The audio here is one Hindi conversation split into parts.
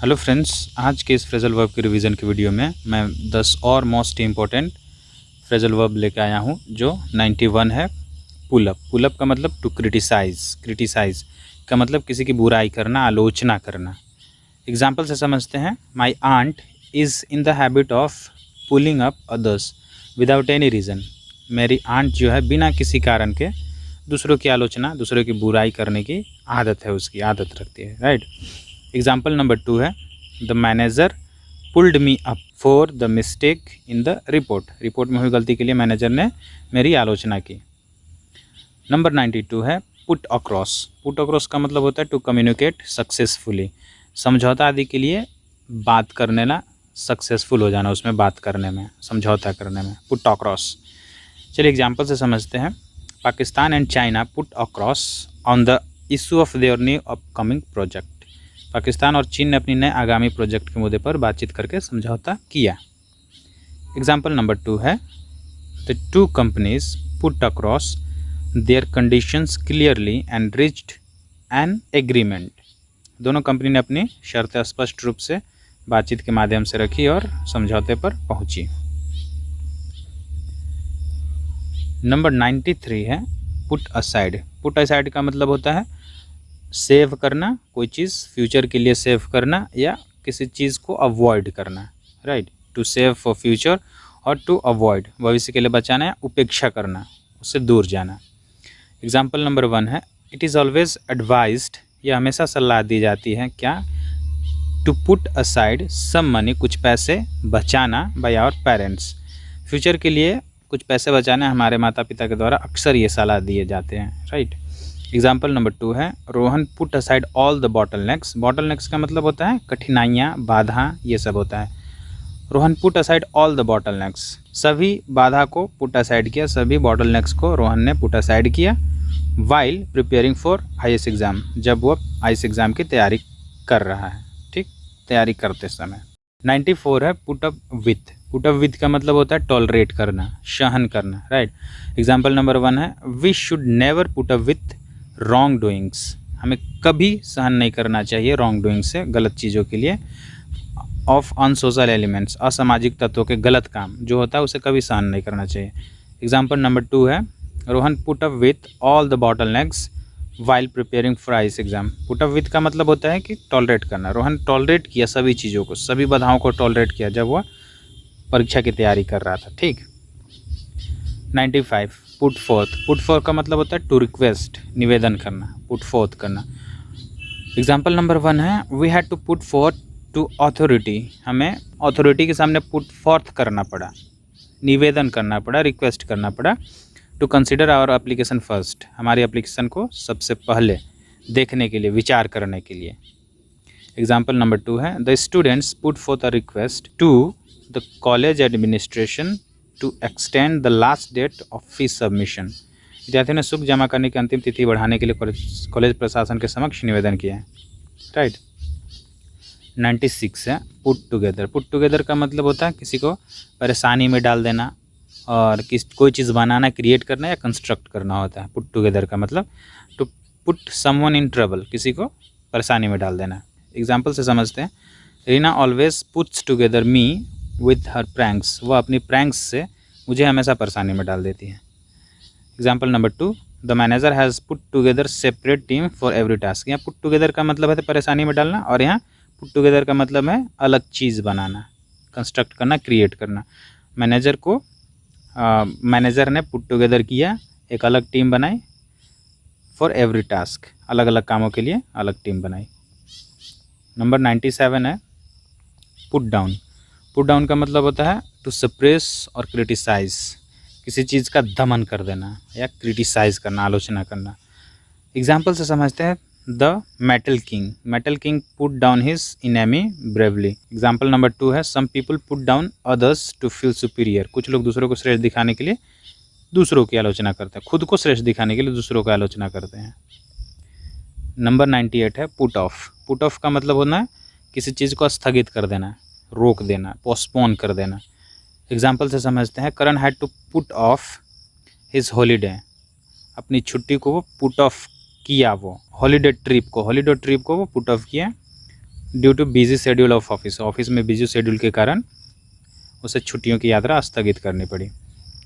हेलो फ्रेंड्स, आज के इस फ्रेजल वर्ब के रिवीजन की वीडियो में मैं 10 और मोस्ट इम्पोर्टेंट फ्रेजल वर्ब लेकर आया हूँ। जो 91 है पुल अप। पुल अप का मतलब टू क्रिटिसाइज। क्रिटिसाइज का मतलब किसी की बुराई करना, आलोचना करना। एग्जाम्पल से समझते हैं। My aunt is in the habit of pulling up others without any reason. मेरी आंट जो है बिना किसी कारण के दूसरों की आलोचना, दूसरों की बुराई करने की आदत है, उसकी आदत रखती है। राइट। एग्जाम्पल नंबर 2 है the manager pulled me up for the mistake in the report. Report में हुई गलती के लिए मैनेजर ने मेरी आलोचना की। नंबर 92 है पुट अक्रॉस। पुट अक्रॉस का मतलब होता है टू कम्युनिकेट सक्सेसफुली। समझौता आदि के लिए बात करने ना, सक्सेसफुल हो जाना उसमें, बात करने में, समझौता करने में, पुट अक्रॉस। चलिए एग्जाम्पल से समझते हैं। Pakistan and China put across on the issue of their new upcoming project. Pakistan और चीन ने अपनी नए आगामी प्रोजेक्ट के मुद्दे पर बातचीत करके समझौता किया। एग्जाम्पल नंबर 2 है the two companies put across their conditions clearly and reached an agreement. दोनों कंपनी ने अपनी शर्तें स्पष्ट रूप से बातचीत के माध्यम से रखी और समझौते पर पहुंची। नंबर 93 है पुट असाइड। पुट असाइड का मतलब होता है सेव करना, कोई चीज़ फ्यूचर के लिए सेव करना या किसी चीज़ को अवॉइड करना। Right. To save for future और टू अवॉइड भविष्य के लिए बचाना या उपेक्षा करना, उससे दूर जाना। एग्जाम्पल नंबर 1 है इट इज़ ऑलवेज एडवाइज्ड। यह हमेशा सलाह दी जाती है क्या? To put aside some money, कुछ पैसे बचाना बाय आवर पेरेंट्स। फ्यूचर के लिए कुछ पैसे बचाना हमारे माता पिता के द्वारा अक्सर ये सलाह दिए जाते हैं। राइट। एग्जाम्पल नंबर 2 है Rohan put aside all the bottlenecks. Bottlenecks का मतलब होता है कठिनाइयाँ, बाधा, ये सब होता है। Rohan put aside all the bottlenecks, सभी बाधा को पुट असाइड किया, सभी बॉटलनेक्स को रोहन ने पुट असाइड किया while preparing for IAS exam, जब वो आईएएस एग्ज़ाम की तैयारी कर रहा है। ठीक, तैयारी करते समय। 94 है put up with. Put up with का मतलब होता है टॉलरेट करना, सहन करना। राइट। एग्जाम्पल नंबर 1 है we should never put up with wrong doings. हमें कभी सहन नहीं करना चाहिए रॉन्ग डूइंग से, गलत चीज़ों के लिए। ऑफ अनसोशल एलिमेंट्स, असामाजिक तत्वों के गलत काम जो होता है उसे कभी सहन नहीं करना चाहिए। एग्जाम्पल नंबर 2 है Rohan put up with all the bottlenecks while preparing for IAS exam. Put up with का मतलब होता है कि टॉलरेट करना। रोहन टॉलरेट किया सभी चीज़ों को, सभी बाधाओं को टॉलरेट किया जब वह परीक्षा की तैयारी कर रहा था। ठीक। 95 पुट फोर्थ। पुट फोर्थ का मतलब होता है टू रिक्वेस्ट, निवेदन करना, पुट फोर्थ करना। एग्जाम्पल नंबर 1 है we had to put forth to authority. हमें अथॉरिटी के सामने पुट फोर्थ करना पड़ा, निवेदन करना पड़ा, रिक्वेस्ट करना पड़ा। To consider our application first, हमारी एप्लीकेशन को सबसे पहले देखने के लिए, विचार करने के लिए। एग्जाम्पल नंबर 2 है the students put forth a request to the college administration to extend the last date of fees submission. विद्यार्थियों ने शुल्क जमा करने की अंतिम तिथि बढ़ाने के लिए कॉलेज प्रशासन के समक्ष निवेदन किया है। राइट। 96 है पुट टुगेदर। पुट टुगेदर का मतलब होता है किसी को परेशानी में डाल देना और कोई चीज़ बनाना, क्रिएट करना या कंस्ट्रक्ट करना होता है। पुट टुगेदर का मतलब to put someone in trouble, किसी को परेशानी में डाल देना। एग्जाम्पल से समझते हैं। Reena always puts together me with her pranks. वह अपनी प्रैंक्स से मुझे हमेशा परेशानी में डाल देती है। Example number 2 the manager has put together separate team for every task. यहाँ पुट टुगेदर का मतलब है परेशानी में डालना, और यहाँ पुट टुगेदर का मतलब है अलग चीज़ बनाना, कंस्ट्रक्ट करना, क्रिएट करना। मैनेजर को मैनेजर ने पुट टुगेदर किया, एक अलग टीम बनाई फॉर एवरी टास्क, अलग अलग कामों के लिए अलग टीम बनाई। नंबर 97 है पुट डाउन। पुट डाउन का मतलब होता है टू सप्रेस और क्रिटिसाइज, किसी चीज़ का दमन कर देना या क्रिटिसाइज करना, आलोचना करना। एग्जाम्पल से समझते हैं। The metal king. Metal king put down his enemy bravely. Example number 2 है some people put down others to feel superior. कुछ लोग दूसरों को श्रेष्ठ दिखाने के लिए दूसरों की आलोचना करते हैं, खुद को श्रेष्ठ दिखाने के लिए दूसरों की आलोचना करते हैं। नंबर 98 है पुट ऑफ। पुट ऑफ का मतलब होना है किसी चीज़ को स्थगित कर देना, रोक देना, पोस्टपोन कर देना। एग्जाम्पल से समझते हैं। Karan had to put off his holiday. अपनी छुट्टी को वो पुट ऑफ किया, वो हॉलीडे ट्रिप को वो पुट ऑफ किया due too busy schedule of office, office में बिजी शेड्यूल के कारण उसे छुट्टियों की यात्रा स्थगित करनी पड़ी।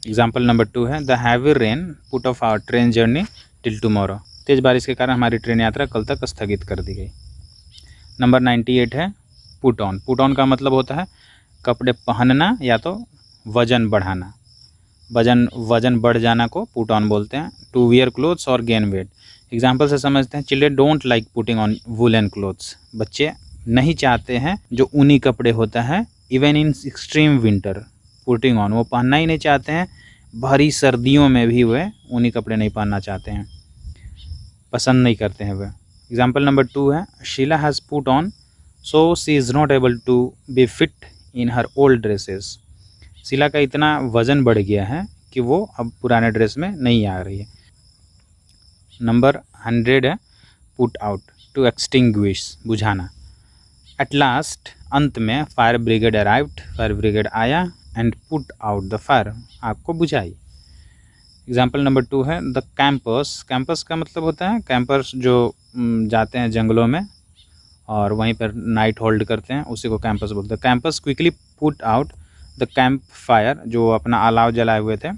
एग्जाम्पल नंबर 2 है the heavy rain put off our train journey till tomorrow, तेज़ बारिश के कारण हमारी ट्रेन यात्रा कल तक स्थगित कर दी गई। नंबर 98 है पुट ऑन। पुट ऑन का मतलब होता है कपड़े पहनना या तो वजन बढ़ाना, वजन बढ़ जाना को पुट ऑन बोलते हैं। टू वियर क्लोथ्स और गेन वेट, एग्जाम्पल से समझते हैं। Children don't like putting on woollen clothes, बच्चे नहीं चाहते हैं जो ऊनी कपड़े होता है even in extreme winter putting on, वो पहनना ही नहीं चाहते हैं, भारी सर्दियों में भी वे ऊनी कपड़े नहीं पहनना चाहते हैं, पसंद नहीं करते हैं वे। एग्जाम्पल नंबर 2 है Sheela has put on so she is not able to be fit in her old dresses, Sheela का इतना वज़न बढ़ गया है कि वो अब पुराने ड्रेस में नहीं आ रही है। नंबर 100 है पुट आउट, टू एक्सटिंग्विश, बुझाना। एट लास्ट, अंत में fire brigade arrived, fire brigade आया and put out the fire, आग को बुझाई। एग्जाम्पल नंबर 2 है द कैंपर्स। कैंपर्स का मतलब होता है कैंपर्स जो जाते हैं जंगलों में और वहीं पर नाइट होल्ड करते हैं, उसी को कैंपर्स बोलते हैं। Campers quickly put out the camp fire, जो अपना अलाव जलाए हुए थे,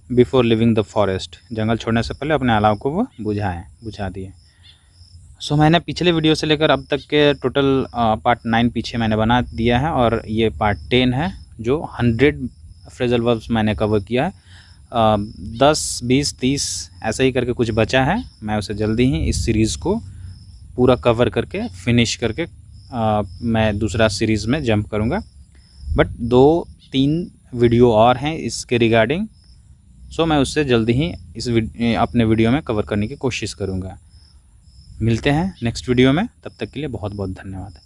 बिफोर लिविंग द फॉरेस्ट, जंगल छोड़ने से पहले अपने अलाव को वो बुझा दिए। सो मैंने पिछले वीडियो से लेकर अब तक के टोटल पार्ट 9 पीछे मैंने बना दिया है और ये पार्ट 10 है जो 100 फ्रेजल वर्ब्स मैंने कवर किया है। 10, 20, 30 ऐसे ही करके कुछ बचा है, मैं उसे जल्दी ही इस सीरीज़ को पूरा कवर करके फिनिश करके मैं दूसरा सीरीज़ में जंप करूँगा। बट 2-3 वीडियो और हैं इसके रिगार्डिंग, सो मैं उससे जल्दी ही अपने वीडियो में कवर करने की कोशिश करूँगा। मिलते हैं नेक्स्ट वीडियो में, तब तक के लिए बहुत बहुत धन्यवाद।